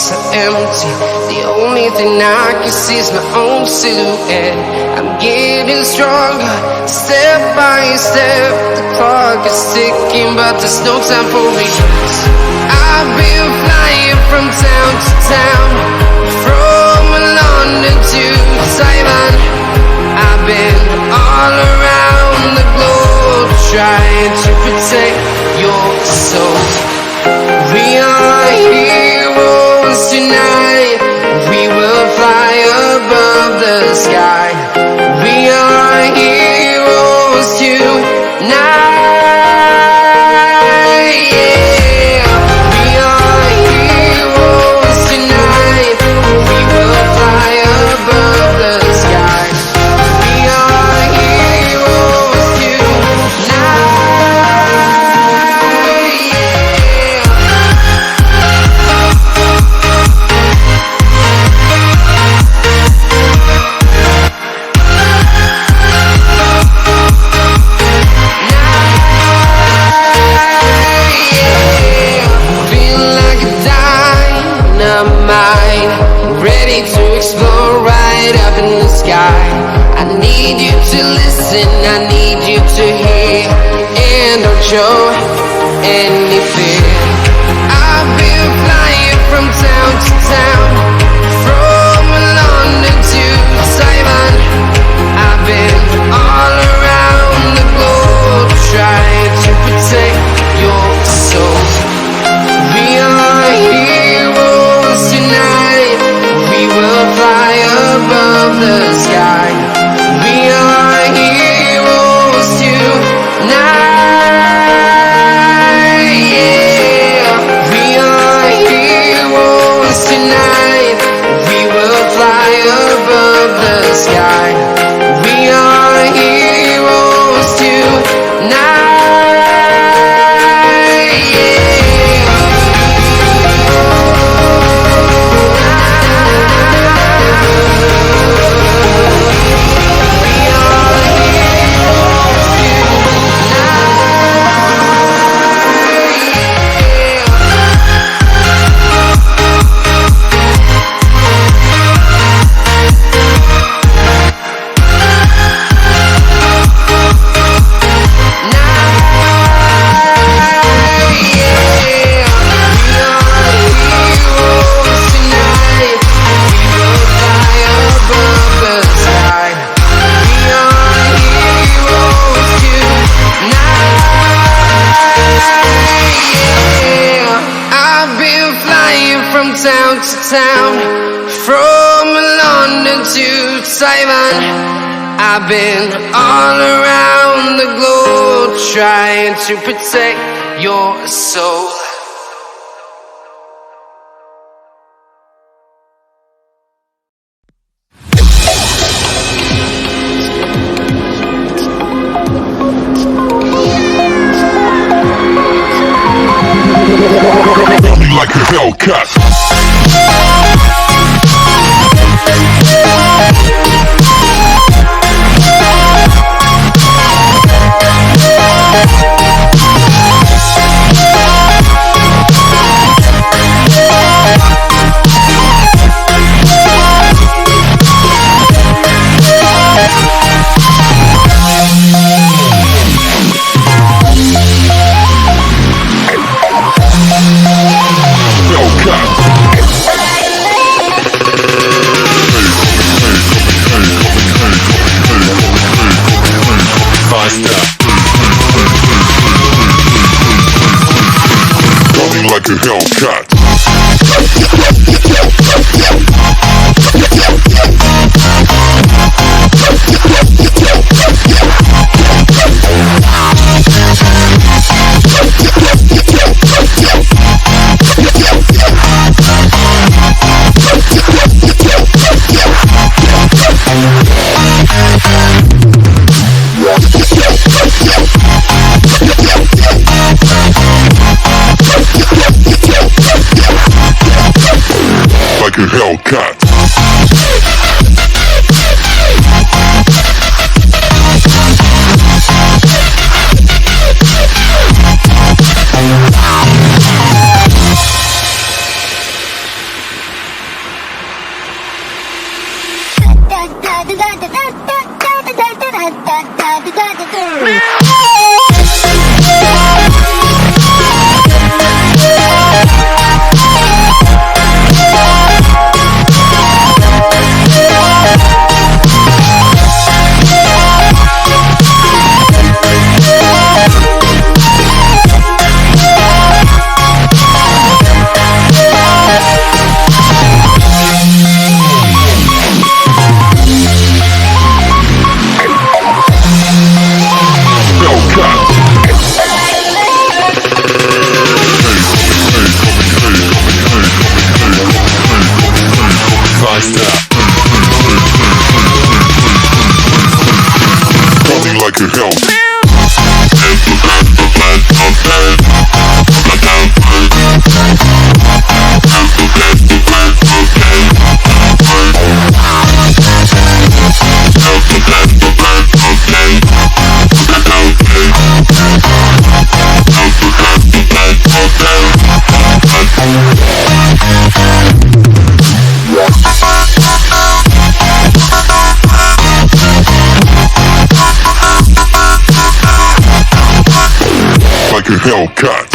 so empty. The only thing I can see is my own silhouette. I'm getting stronger, step by step. The clock is ticking, but there's no time for regrets. I've been flying from town to town, from London to Taiwan. I've been all around the globe, trying to protect your soul. We are heroes tonight. We will fly above the sky. We are heroes tonight. Yeah. We are heroes tonight. We will fly above the sky. We are heroes tonight. Yeah. Ready to explore right up in the sky. I need you to listen, I need you to hear, and don't show any fear. I've been flying from town to town, from London to Taiwan. I've been all around the globe, trying to protect your soul. We are heroes tonight. We will fly above the sky. We are heroes tonight. Yeah. We are heroes tonight. We will fly above the sky. We are heroes tonight. Town to town, from London to Taiwan. I've been all around the globe, trying to protect your soul. Like a Hellcat. Like a Hellcat. Like a Hellcat. Coming like a hell. Like a Hellcat.